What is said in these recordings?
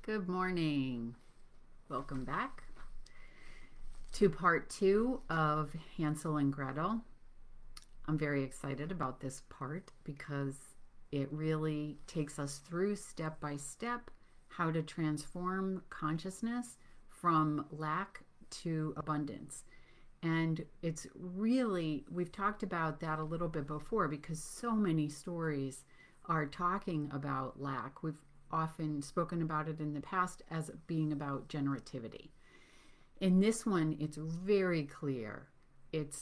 Good morning. Welcome back to part 2 of Hansel and Gretel. I'm very excited about this part because it really takes us through step by step how to transform consciousness from lack to abundance. And it's really, we've talked about that a little bit before because so many stories are talking about lack. We've often spoken about it in the past as being about generativity. In this one, it's very clear.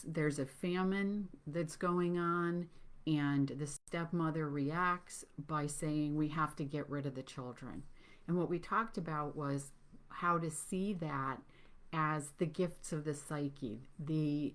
There's a famine that's going on, and the stepmother reacts by saying we have to get rid of the children. And what we talked about was how to see that as the gifts of the psyche, the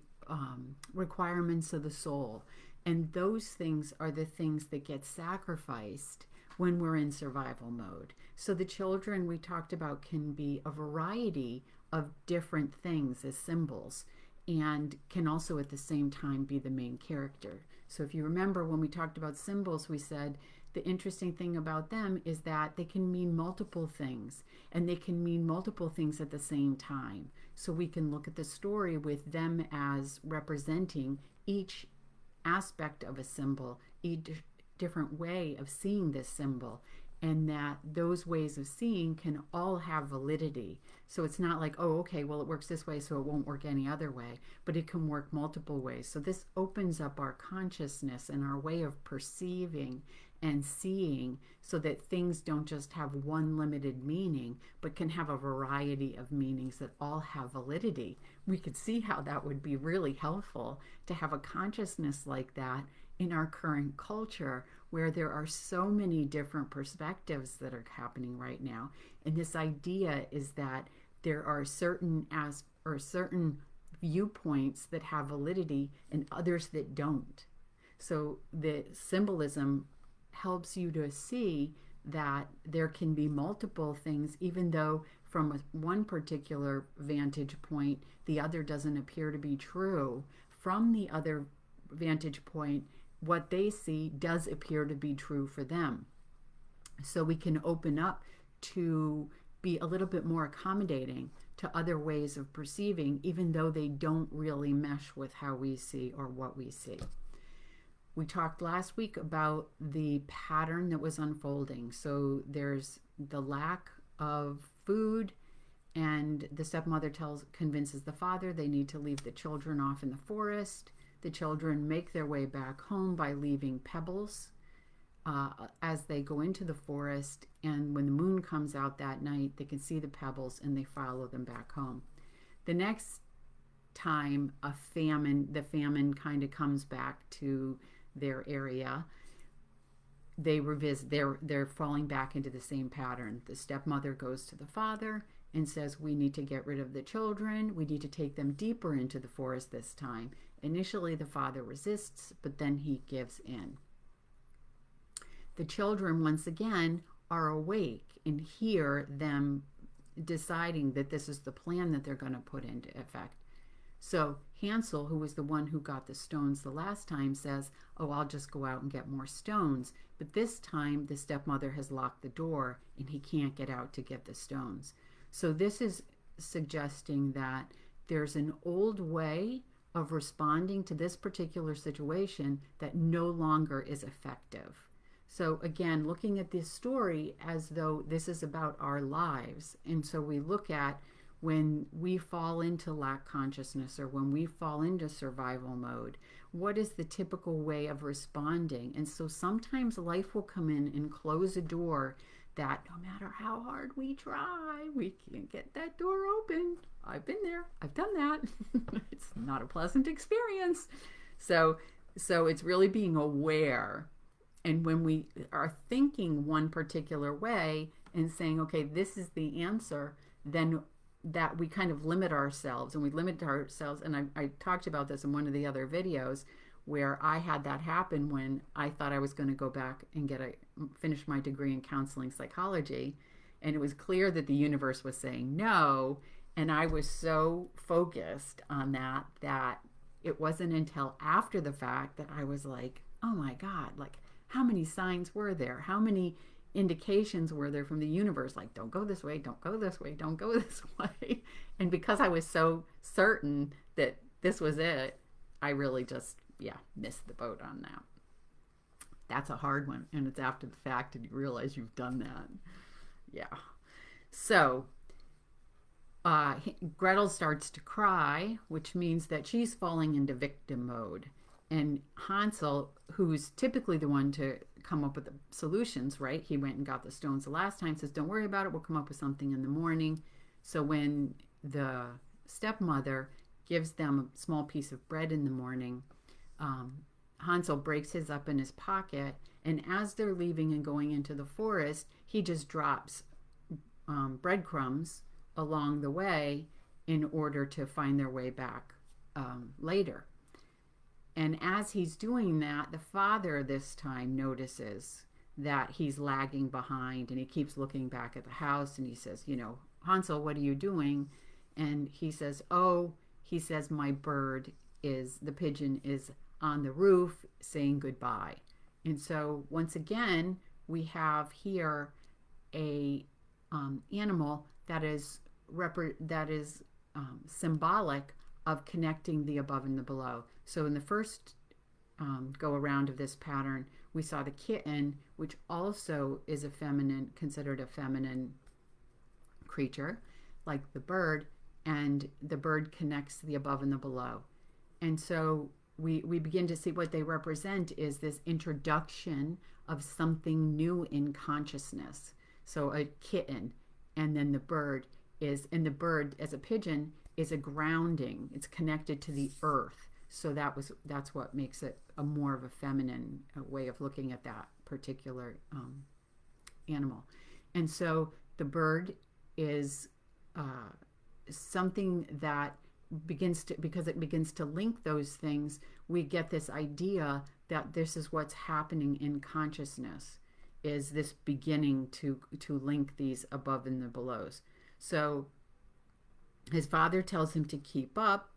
requirements of the soul. And those things are the things that get sacrificed when we're in survival mode. So the children we talked about can be a variety of different things as symbols and can also at the same time be the main character. So if you remember when we talked about symbols, we said the interesting thing about them is that they can mean multiple things and they can mean multiple things at the same time. So we can look at the story with them as representing each aspect of a symbol, each different way of seeing this symbol, and that those ways of seeing can all have validity. So it's not like, oh, okay, well, it works this way, so it won't work any other way, but it can work multiple ways. So this opens up our consciousness and our way of perceiving and seeing so that things don't just have one limited meaning, but can have a variety of meanings that all have validity. We could see how that would be really helpful to have a consciousness like that in our current culture where there are so many different perspectives that are happening right now. And this idea is that there are certain viewpoints that have validity and others that don't. So the symbolism helps you to see that there can be multiple things, even though from one particular vantage point, the other doesn't appear to be true. From the other vantage point, what they see does appear to be true for them. So we can open up to be a little bit more accommodating to other ways of perceiving, even though they don't really mesh with how we see or what we see. We talked last week about the pattern that was unfolding. So there's the lack of food, and the stepmother convinces the father they need to leave the children off in the forest. The children make their way back home by leaving pebbles as they go into the forest. And when the moon comes out that night, they can see the pebbles and they follow them back home. The next time the famine kind of comes back to their area, they're falling back into the same pattern. The stepmother goes to the father and says, we need to get rid of the children. We need to take them deeper into the forest this time. Initially, the father resists, but then he gives in. The children, once again, are awake and hear them deciding that this is the plan that they're going to put into effect. So Hansel, who was the one who got the stones the last time, says, oh, I'll just go out and get more stones. But this time, the stepmother has locked the door and he can't get out to get the stones. So this is suggesting that there's an old way of responding to this particular situation that no longer is effective. So again, looking at this story as though this is about our lives. And so we look at when we fall into lack consciousness or when we fall into survival mode, what is the typical way of responding? And so sometimes life will come in and close a door that no matter how hard we try, we can't get that door open. I've been there. I've done that. It's not a pleasant experience. So it's really being aware. And when we are thinking one particular way and saying, okay, this is the answer, then that we kind of limit ourselves, and we limit ourselves. And I talked about this in one of the other videos where I had that happen when I thought I was going to go back and finish my degree in counseling psychology. And it was clear that the universe was saying no. And I was so focused on that it wasn't until after the fact that I was like, oh my God, like how many signs were there? How many indications were there from the universe, like, don't go this way, don't go this way, don't go this way. And because I was so certain that this was it, I really just, missed the boat on that. That's a hard one, and it's after the fact and you realize you've done that. Yeah. So Gretel starts to cry, which means that she's falling into victim mode. And Hansel, who's typically the one to come up with the solutions, right? He went and got the stones the last time, says, don't worry about it, we'll come up with something in the morning. So when the stepmother gives them a small piece of bread in the morning, Hansel breaks his up in his pocket, and as they're leaving and going into the forest, he just drops breadcrumbs along the way in order to find their way back later. And as he's doing that, the father this time notices that he's lagging behind, and he keeps looking back at the house, and he says, Hansel, what are you doing? And he says, my the pigeon is on the roof saying goodbye. And so once again, we have here a animal that is symbolic of connecting the above and the below. So in the first go around of this pattern, we saw the kitten, which also is considered a feminine creature, like the bird, and the bird connects the above and the below. And so we begin to see what they represent is this introduction of something new in consciousness. So a kitten, and then the bird as a pigeon is a grounding. It's connected to the earth. So that's what makes it a more of a feminine way of looking at that particular animal. And so the bird is something that because it begins to link those things, we get this idea that this is what's happening in consciousness, is this beginning to link these above and the belows. So his father tells him to keep up,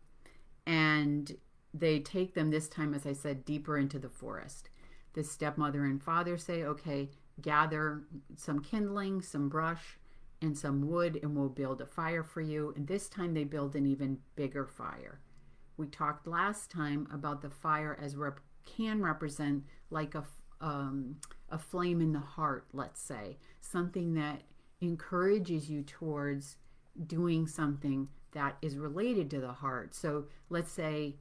and they take them this time, as I said, deeper into the forest. The stepmother and father say, okay, gather some kindling, some brush, and some wood, and we'll build a fire for you. And this time they build an even bigger fire. We talked last time about the fire as can represent like a flame in the heart, let's say, something that encourages you towards doing something that is related to the heart. So let's say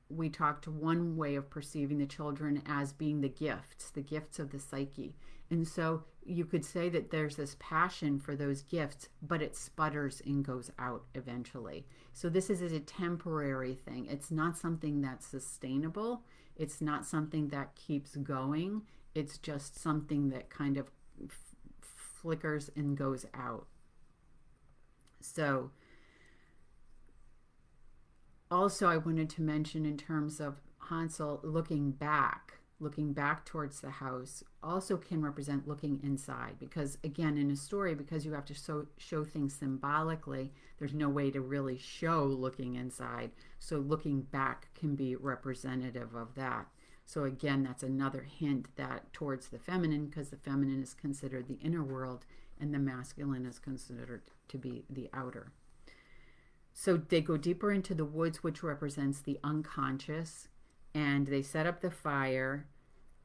we talked one way of perceiving the children as being the gifts of the psyche. And so you could say that there's this passion for those gifts, but it sputters and goes out eventually. So this is a temporary thing. It's not something that's sustainable. It's not something that keeps going. It's just something that kind of flickers and goes out. So also I wanted to mention in terms of Hansel looking back towards the house also can represent looking inside, because again, in a story, because you have to show things symbolically, there's no way to really show looking inside. So looking back can be representative of that. So again, that's another hint that towards the feminine, because the feminine is considered the inner world and the masculine is considered to be the outer. So they go deeper into the woods, which represents the unconscious, and they set up the fire,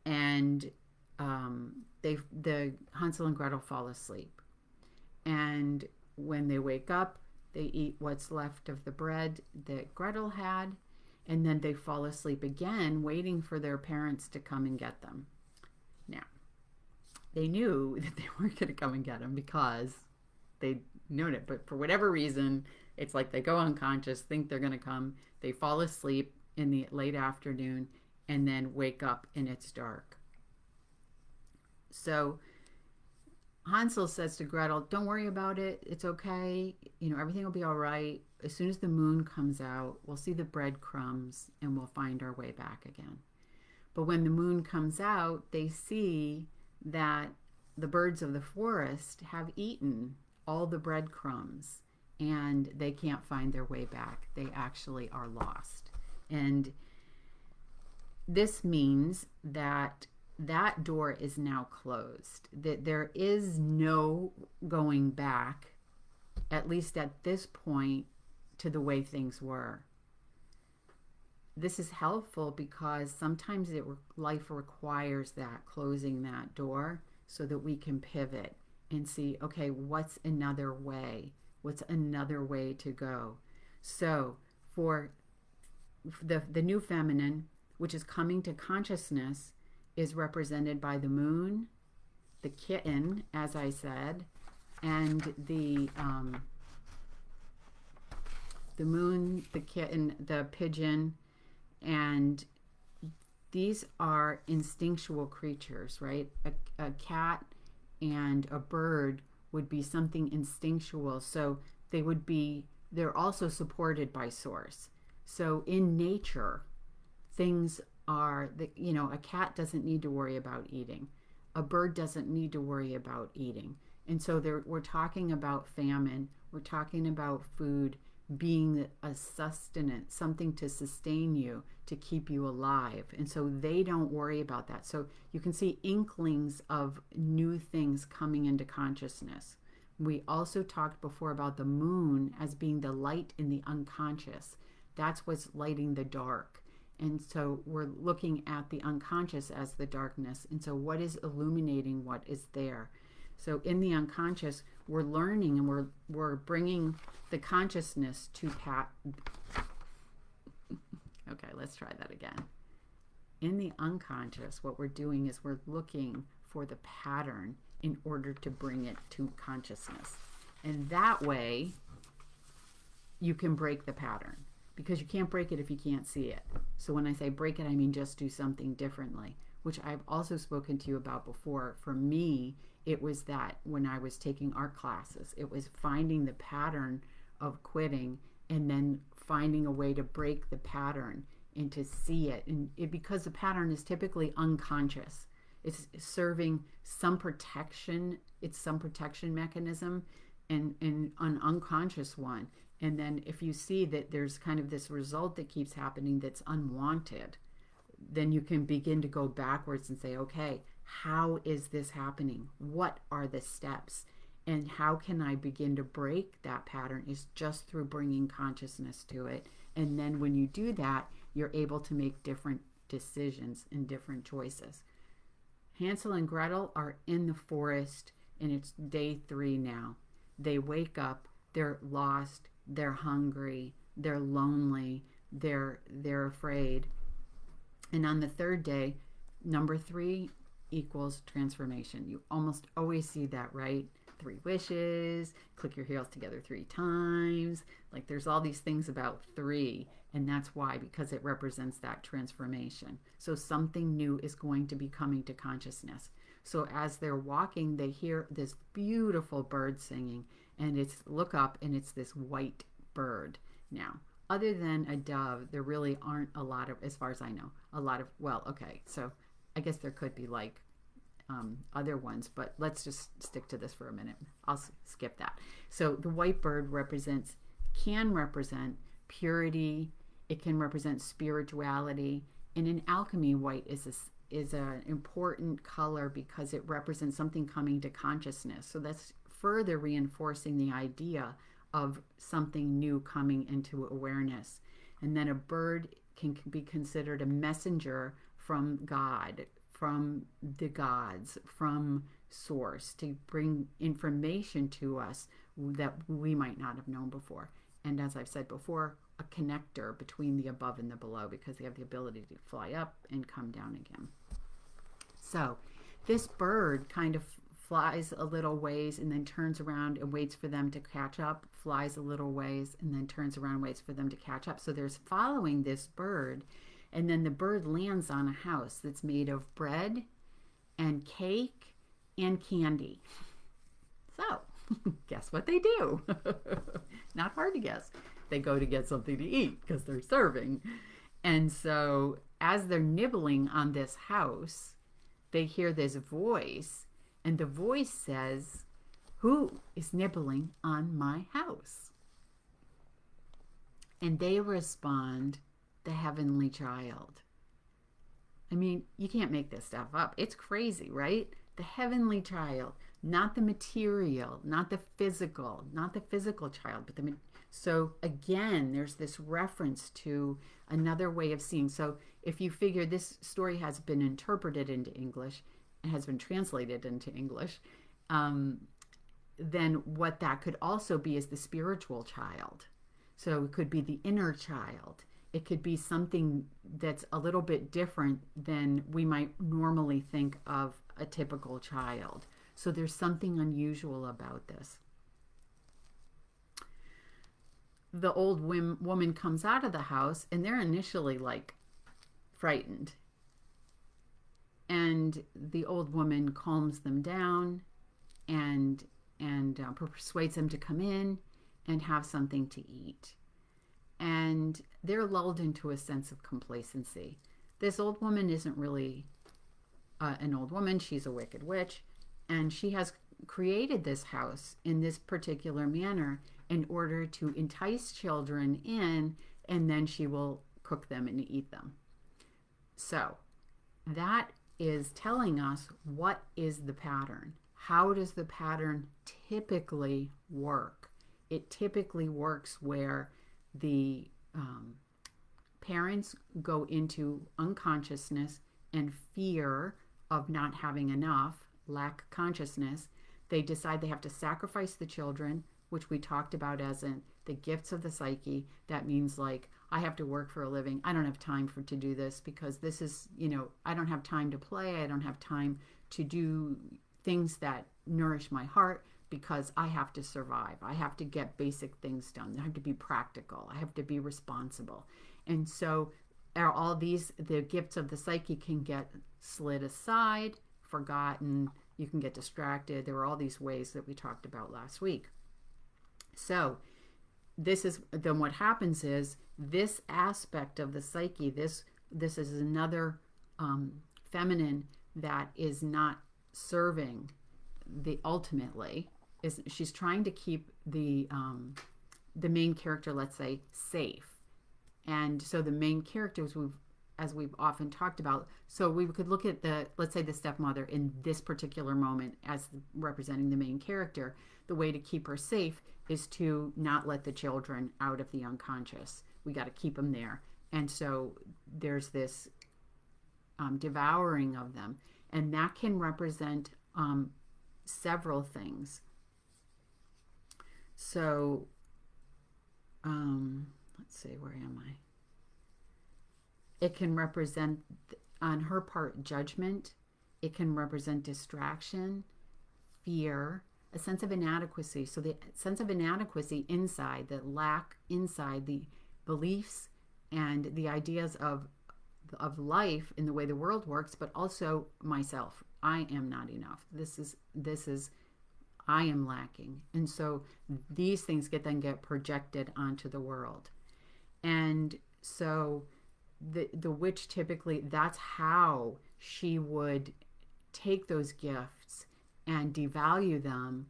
and the Hansel and Gretel fall asleep. And when they wake up, they eat what's left of the bread that Gretel had, and then they fall asleep again, waiting for their parents to come and get them. Now, they knew that they weren't going to come and get them because they'd known it, but for whatever reason, it's like they go unconscious, think they're going to come, they fall asleep in the late afternoon, and then wake up and it's dark. So Hansel says to Gretel, don't worry about it. It's okay. Everything will be all right. As soon as the moon comes out, we'll see the breadcrumbs and we'll find our way back again. But when the moon comes out, they see that the birds of the forest have eaten all the breadcrumbs and they can't find their way back. They actually are lost. And this means that that door is now closed. That there is no going back, at least at this point, to the way things were. This is helpful because sometimes life requires that, closing that door, so that we can pivot and see, okay, what's another way? What's another way to go? So for the new feminine, which is coming to consciousness, is represented by the moon, the kitten, as I said, and the moon, the kitten, the pigeon, and these are instinctual creatures, right? A cat and a bird would be something instinctual. So they're also supported by source. So in nature, things are, a cat doesn't need to worry about eating. A bird doesn't need to worry about eating. And so we're talking about famine. We're talking about food being a sustenance, something to sustain you, to keep you alive. And so they don't worry about that. So you can see inklings of new things coming into consciousness. We also talked before about the moon as being the light in the unconscious. That's what's lighting the dark. And so we're looking at the unconscious as the darkness. And so what is illuminating what is there? So in the unconscious, we're learning and we're bringing the consciousness to Okay, let's try that again. In the unconscious, what we're doing is we're looking for the pattern in order to bring it to consciousness. And that way, you can break the pattern, because you can't break it if you can't see it. So when I say break it, I mean just do something differently, which I've also spoken to you about before. For me, it was that when I was taking art classes, it was finding the pattern of quitting and then finding a way to break the pattern and to see it. And because the pattern is typically unconscious, it's serving some protection. It's some protection mechanism and an unconscious one. And then if you see that there's kind of this result that keeps happening that's unwanted, then you can begin to go backwards and say, okay, how is this happening? What are the steps? And how can I begin to break that pattern? Is just through bringing consciousness to it. And then when you do that, you're able to make different decisions and different choices. Hansel and Gretel are in the forest, and it's day 3 now. They wake up, they're lost, they're hungry, they're lonely, they're afraid. And on the 3rd day, number 3 equals transformation. You almost always see that, right? 3 wishes, click your heels together 3 times. Like there's all these things about 3, and that's why, because it represents that transformation. So something new is going to be coming to consciousness. So as they're walking, they hear this beautiful bird singing, and look up, and it's this white bird. Now, other than a dove, there really aren't a lot of, as far as I know, so I guess there could be like other ones, but let's just stick to this for a minute. I'll skip that. So the white bird can represent purity. It can represent spirituality. And in alchemy, white is an important color because it represents something coming to consciousness. So that's further reinforcing the idea of something new coming into awareness. And then a bird can be considered a messenger from God, from the gods, from source, to bring information to us that we might not have known before. And as I've said before, a connector between the above and the below, because they have the ability to fly up and come down again. So this bird kind of flies a little ways and then turns around and waits for them to catch up, flies a little ways and then turns around and waits for them to catch up. So there's following this bird, and then the bird lands on a house that's made of bread and cake and candy. So guess what they do? Not hard to guess. They go to get something to eat because they're starving. And so as they're nibbling on this house, they hear this voice, and the voice says, "Who is nibbling on my house?" And they respond, "The heavenly child." I mean, you can't make this stuff up. It's crazy, right? The heavenly child, not the material, not the physical, not the physical child, but the. So again, there's this reference to another way of seeing. So if you figure this story has been interpreted into English and has been translated into English, then what that could also be is the spiritual child. So it could be the inner child. It could be something that's a little bit different than we might normally think of a typical child. So there's something unusual about this. The old woman comes out of the house, and they're initially like frightened. And the old woman calms them down and persuades them to come in and have something to eat. And they're lulled into a sense of complacency. This old woman isn't really an old woman. She's a wicked witch. And she has created this house in this particular manner in order to entice children in, and then she will cook them and eat them. So that is telling us what is the pattern. How does the pattern typically work? It typically works where the parents go into unconsciousness and fear of not having enough, lack consciousness. They decide they have to sacrifice the children, which we talked about as in the gifts of the psyche. That means like, I have to work for a living. I don't have time to do this because this is, I don't have time to play. I don't have time to do things that nourish my heart because I have to survive. I have to get basic things done. I have to be practical. I have to be responsible. And so all these, the gifts of the psyche can get slid aside, forgotten. You can get distracted. There were all these ways that we talked about last week. So then what happens is this aspect of the psyche, this is another feminine that is not serving the ultimately, is she's trying to keep the main character, let's say, safe. And so the main characters, as we've often talked about, so we could look at let's say the stepmother in this particular moment as representing the main character. The way to keep her safe is to not let the children out of the unconscious. We got to keep them there. And so there's this devouring of them. And that can represent several things. So, let's see, where am I? It can represent, on her part, judgment. It can represent distraction, fear, a sense of inadequacy. So the sense of inadequacy inside, the lack inside, the beliefs and the ideas of life in the way the world works, but also myself. I am not enough. This is I am lacking. And so these things get projected onto the world. And so the witch typically, that's how she would take those gifts and devalue them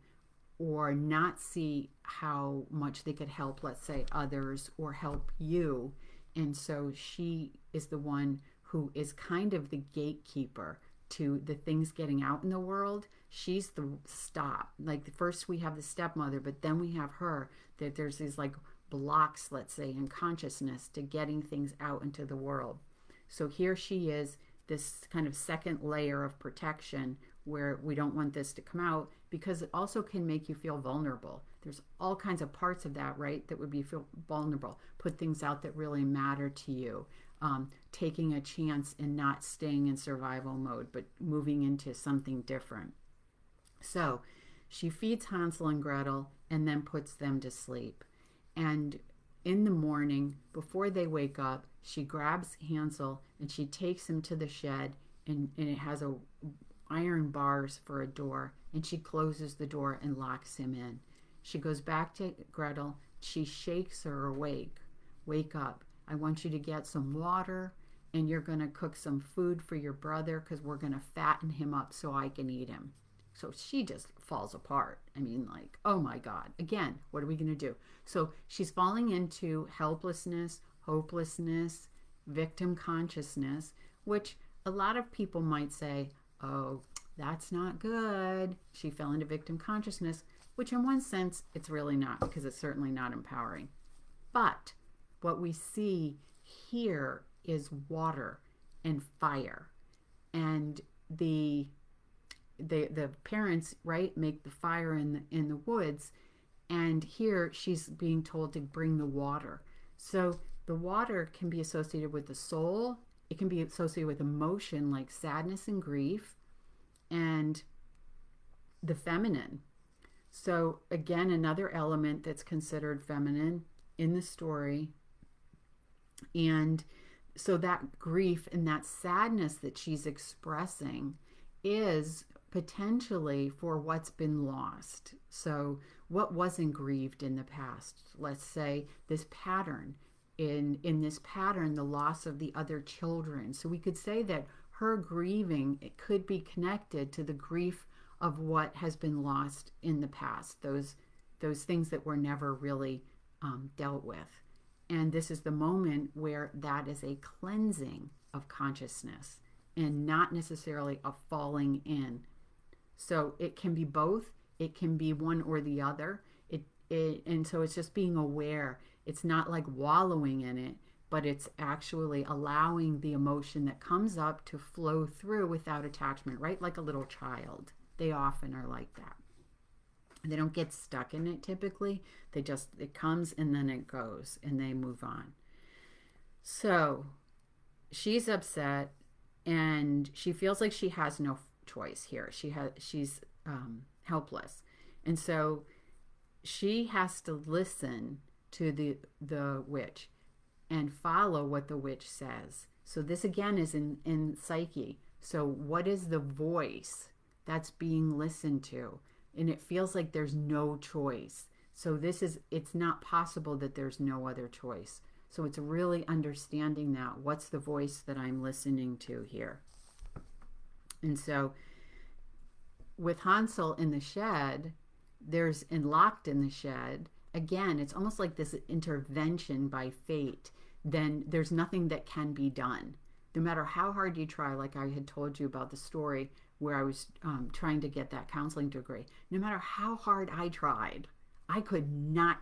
or not see how much they could help, let's say, others or help you. And so she is the one who is kind of the gatekeeper to the things getting out in the world. She's the stop. Like first we have the stepmother, but then we have her, that there's these like blocks, let's say, in consciousness to getting things out into the world. So here she is, this kind of second layer of protection where we don't want this to come out because it also can make you feel vulnerable. There's all kinds of parts of that, right, that would be feel vulnerable. Put things out that really matter to you. Taking a chance and not staying in survival mode, but moving into something different. So she feeds Hansel and Gretel and then puts them to sleep. And in the morning, before they wake up, she grabs Hansel and she takes him to the shed, and it has iron bars for a door, and she closes the door and locks him in. She goes back to Gretel. She shakes her awake. Wake up. I want you to get some water, and you're going to cook some food for your brother because we're going to fatten him up so I can eat him. So she just falls apart. I mean, like, oh my God. Again, what are we going to do? So she's falling into helplessness, hopelessness, victim consciousness, which a lot of people might say, oh, that's not good. She fell into victim consciousness, which in one sense, it's really not, because it's certainly not empowering. But what we see here is water and fire. And the parents, right, make the fire in the woods, and here she's being told to bring the water. So the water can be associated with the soul. It can be associated with emotion like sadness and grief, and the feminine. So again, another element that's considered feminine in the story. And so that grief and that sadness that she's expressing is potentially for what's been lost. So what wasn't grieved in the past? Let's say this pattern. In this pattern, the loss of the other children. So we could say that her grieving, it could be connected to the grief of what has been lost in the past, those things that were never really dealt with. And this is the moment where that is a cleansing of consciousness and not necessarily a falling in. So it can be both. It can be one or the other. And so it's just being aware. It's not like wallowing in it, but it's actually allowing the emotion that comes up to flow through without attachment, right? Like a little child. They often are like that. They don't get stuck in it typically. It comes and then it goes and they move on. So she's upset and she feels like she has no choice here. She's helpless. And so she has to listen to the witch and follow what the witch says. So this again is in psyche. So what is the voice that's being listened to? And it feels like there's no choice. So it's not possible that there's no other choice. So it's really understanding that. What's the voice that I'm listening to here? And so with Hansel in the shed, locked in the shed, again, it's almost like this intervention by fate. Then there's nothing that can be done. No matter how hard you try, like I had told you about the story where I was trying to get that counseling degree. No matter how hard I tried, I could not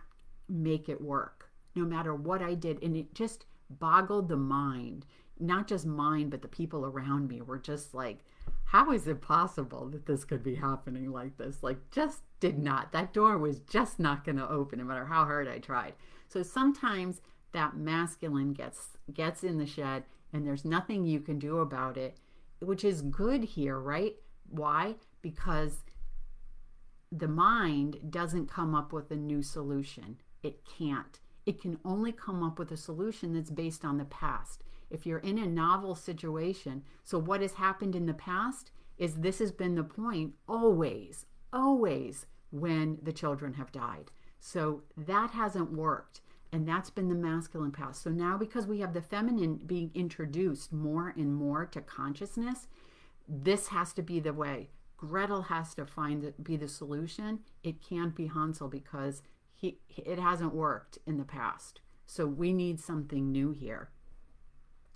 make it work, no matter what I did. And it just boggled the mind. Not just mine, but the people around me were just like, how is it possible that this could be happening like this? Like, just did not. That door was just not going to open, no matter how hard I tried. So sometimes that masculine gets in the shed and there's nothing you can do about it, which is good here, right? Why? Because the mind doesn't come up with a new solution. It can't. It can only come up with a solution that's based on the past. If you're in a novel situation, so what has happened in the past is this has been the point always when the children have died. So that hasn't worked. And that's been the masculine past. So now, because we have the feminine being introduced more and more to consciousness, this has to be the way. Gretel has to be the solution. It can't be Hansel because it hasn't worked in the past. So we need something new here.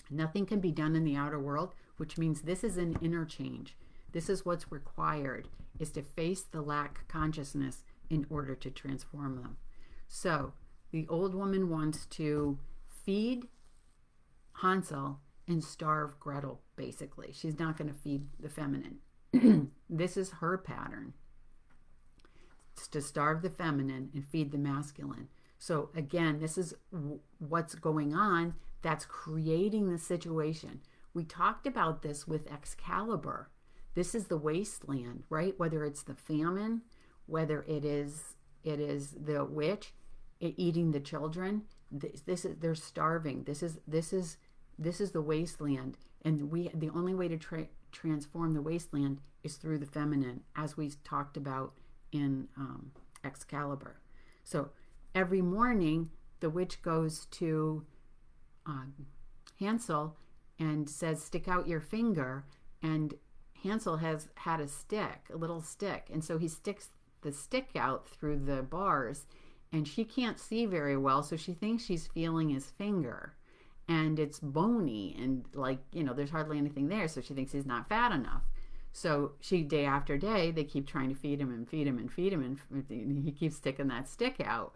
Nothing can be done in the outer world, which means this is an interchange. This is what's required, is to face the lack consciousness in order to transform them. So the old woman wants to feed Hansel and starve Gretel, basically. She's not going to feed the feminine. This is her pattern. It's to starve the feminine and feed the masculine. So again, this is what's going on that's creating the situation. We talked about this with Excalibur. This is the wasteland, right? Whether it's the famine, whether it is the witch eating the children. They're starving. This is the wasteland, and the only way to transform the wasteland is through the feminine, as we talked about in Excalibur. So every morning, the witch goes to Hansel and says, "Stick out your finger," and Hansel has had a little stick, and so he sticks the stick out through the bars, and she can't see very well, so she thinks she's feeling his finger. and it's bony and like, there's hardly anything there. So she thinks he's not fat enough. So day after day, they keep trying to feed him and feed him and feed him, and he keeps sticking that stick out.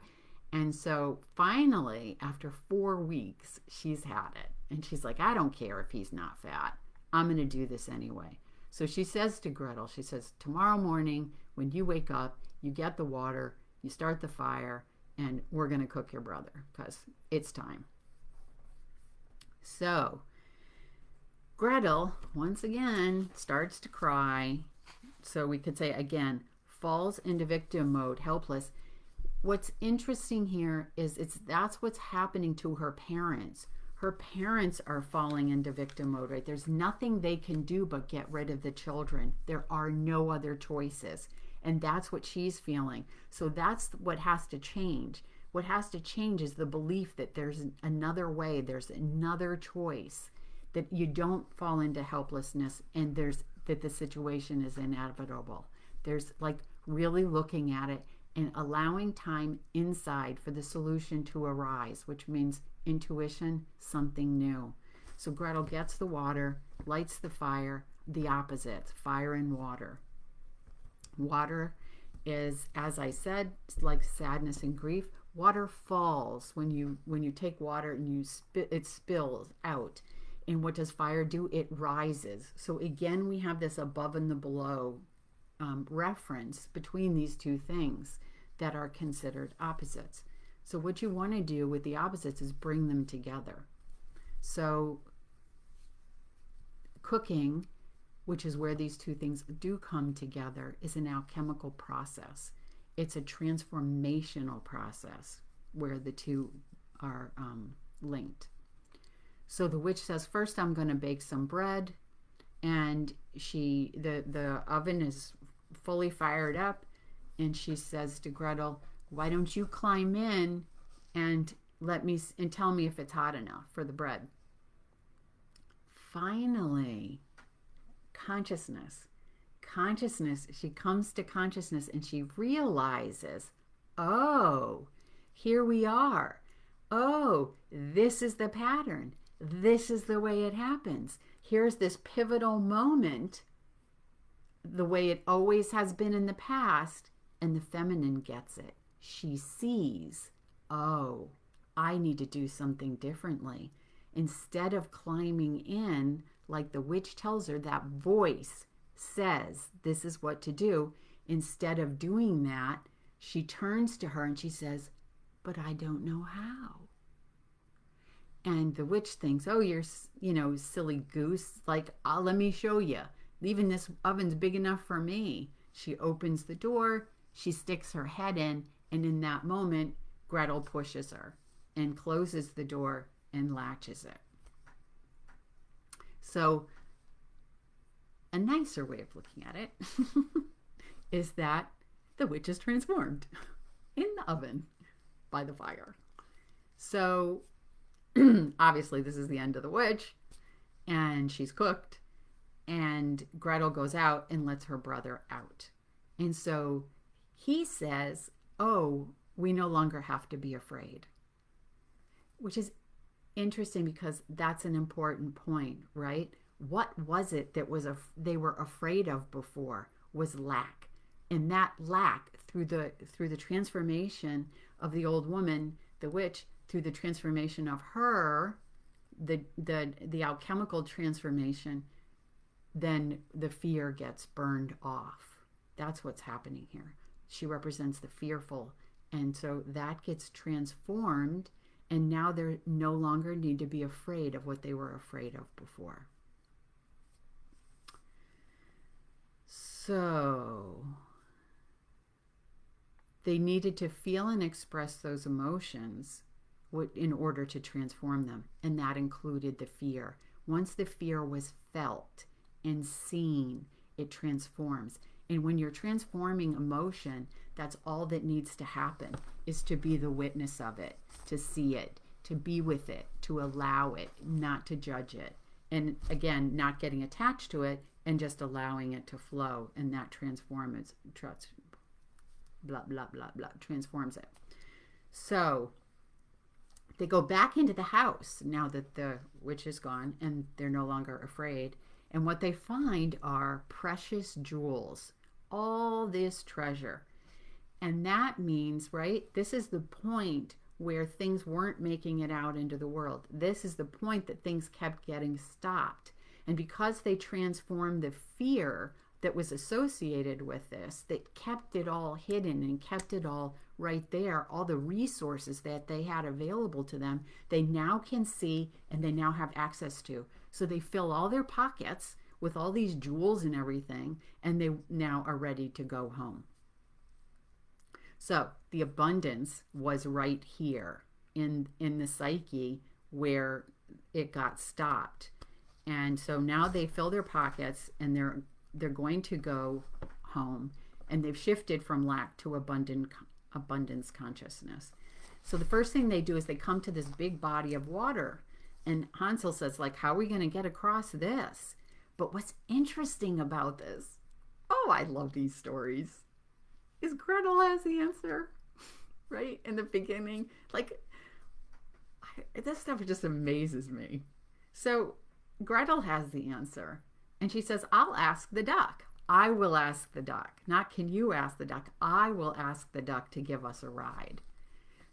And so finally, after 4 weeks, she's had it. And she's like, I don't care if he's not fat. I'm going to do this anyway. So she says to Gretel, she says, tomorrow morning, when you wake up, you get the water, you start the fire, and we're going to cook your brother because it's time. So Gretel, once again, starts to cry. So we could say, again, falls into victim mode, helpless. What's interesting here is that's what's happening to her parents. Her parents are falling into victim mode, right? There's nothing they can do but get rid of the children. There are no other choices. And that's what she's feeling. So that's what has to change. What has to change is the belief that there's another way, there's another choice, that you don't fall into helplessness and that the situation is inevitable. There's like really looking at it and allowing time inside for the solution to arise, which means intuition, something new. So Gretel gets the water, lights the fire, the opposites, fire and water. Water is, as I said, like sadness and grief. Water falls when you take water and it spills out. And what does fire do? It rises. So again, we have this above and the below reference between these two things that are considered opposites. So what you want to do with the opposites is bring them together. So cooking, which is where these two things do come together, is an alchemical process. It's a transformational process where the two are linked. So the witch says, first I'm going to bake some bread, and the oven is fully fired up, and she says to Gretel, why don't you climb in and tell me if it's hot enough for the bread. Finally, consciousness, she comes to consciousness and she realizes, oh, here we are. Oh, this is the pattern. This is the way it happens. Here's this pivotal moment, the way it always has been in the past, and the feminine gets it. She sees, oh, I need to do something differently. Instead of climbing in, like the witch tells her, that voice says, this is what to do. Instead of doing that, she turns to her and she says, but I don't know how. And the witch thinks, oh, you're, silly goose. Like, let me show you. Even this oven's big enough for me. She opens the door, she sticks her head in, and in that moment, Gretel pushes her and closes the door and latches it. So a nicer way of looking at it is that the witch is transformed in the oven by the fire. So obviously this is the end of the witch, and she's cooked, and Gretel goes out and lets her brother out. And so he says, oh, we no longer have to be afraid, which is interesting because that's an important point, right? What was it that they were afraid of before? Was lack. And that lack, through the transformation of the old woman, the witch, through the transformation of her, the alchemical transformation, then the fear gets burned off. That's what's happening here. She represents the fearful, and so that gets transformed, and now they no longer need to be afraid of what they were afraid of before. So they needed to feel and express those emotions in order to transform them, and that included the fear. Once the fear was felt and seen, it transforms. And when you're transforming emotion, that's all that needs to happen, is to be the witness of it, to see it, to be with it, to allow it, not to judge it. And again, not getting attached to it and just allowing it to flow, and that transforms, transforms it. So They go back into the house now that the witch is gone and they're no longer afraid. And what they find are precious jewels, all this treasure. And that means, right, this is the point where things weren't making it out into the world. This is the point that things kept getting stopped. And because they transformed the fear that was associated with this, that kept it all hidden and kept it all right there, all the resources that they had available to them, they now can see and they now have access to. So they fill all their pockets with all these jewels and everything, and they now are ready to go home. So the abundance was right here in the psyche where it got stopped. And so now they fill their pockets and they're going to go home, and they've shifted from lack to abundance consciousness. So the first thing they do is they come to this big body of water, and Hansel says, like, how are we going to get across this? But what's interesting about this, oh, I love these stories, is Gretel has the answer, right? In the beginning, like, this stuff just amazes me. So Gretel has the answer, and she says, I'll ask the duck. I will ask the duck. Not can you ask the duck. I will ask the duck to give us a ride.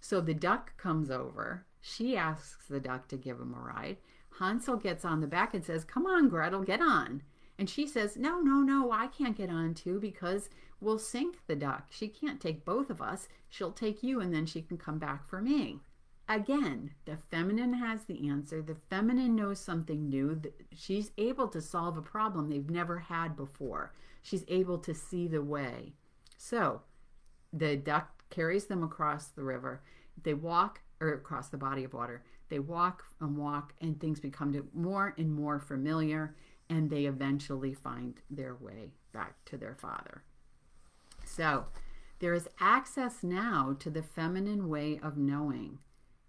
So the duck comes over. She asks the duck to give him a ride. Hansel gets on the back and says, come on, Gretel, get on. And she says, no, I can't get on too because we'll sink the duck. She can't take both of us. She'll take you and then she can come back for me. Again, the feminine has the answer. The feminine knows something new. She's able to solve a problem they've never had before. She's able to see the way. So the duck carries them across the river. They walk, or across the body of water. They walk, and things become more and more familiar, and they eventually find their way back to their father. So there is access now to the feminine way of knowing.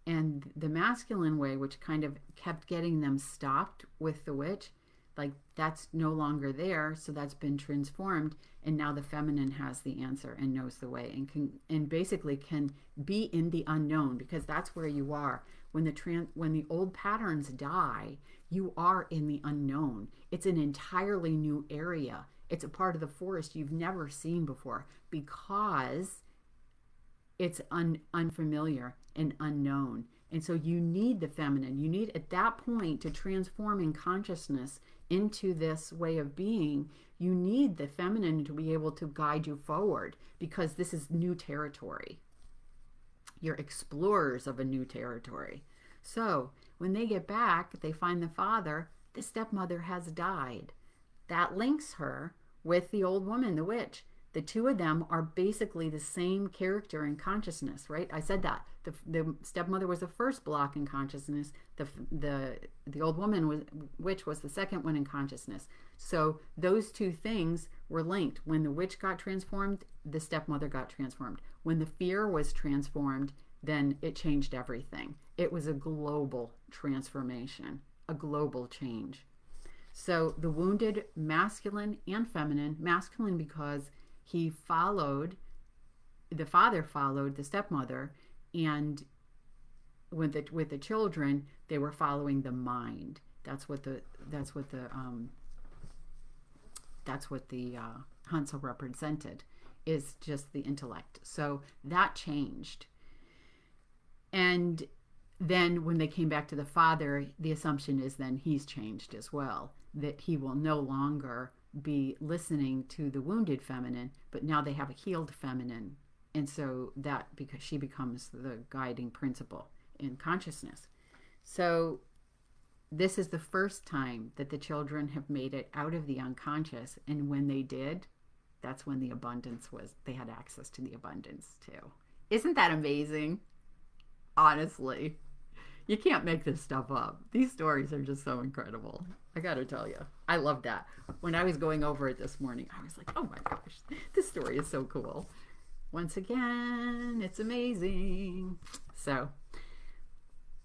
And the masculine way, which kind of kept getting them stopped with the witch, like that's no longer there. So that's been transformed. And now the feminine has the answer and knows the way and basically can be in the unknown, because that's where you are. When the old patterns die, you are in the unknown. It's an entirely new area. It's a part of the forest you've never seen before because it's unfamiliar and unknown. And so you need the feminine. You need at that point to transform in consciousness into this way of being. You need the feminine to be able to guide you forward because this is new territory. You're explorers of a new territory. So when they get back, they find the father. The stepmother has died. That links her with the old woman, the witch. The two of them are basically the same character in consciousness, right? I said that. The stepmother was the first block in consciousness. The old woman witch was the second one in consciousness. So those two things were linked. When the witch got transformed, the stepmother got transformed. When the fear was transformed, then it changed everything. It was a global transformation, a global change. So the wounded masculine and feminine, masculine because the father followed the stepmother, and with the children, they were following the mind. That's what the Hansel represented, is just the intellect. So that changed. And then when they came back to the father, the assumption is then he's changed as well, that he will no longer be listening to the wounded feminine, but now they have a healed feminine. And so that, because she becomes the guiding principle in consciousness. So this is the first time that the children have made it out of the unconscious. And when they did, that's when the abundance was, they had access to the abundance too. Isn't that amazing? Honestly, you can't make this stuff up. These stories are just so incredible. I gotta tell you, I love that. When I was going over it this morning, I was like, oh my gosh, this story is so cool. Once again, it's amazing. So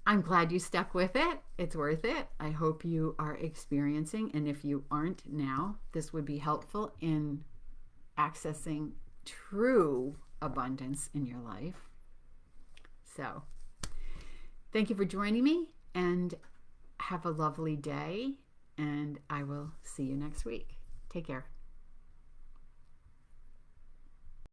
I'm glad you stuck with it. It's worth it. I hope you are experiencing, and if you aren't now, this would be helpful in accessing true abundance in your life. So Thank you for joining me, and have a lovely day, and I will see you next week. Take care.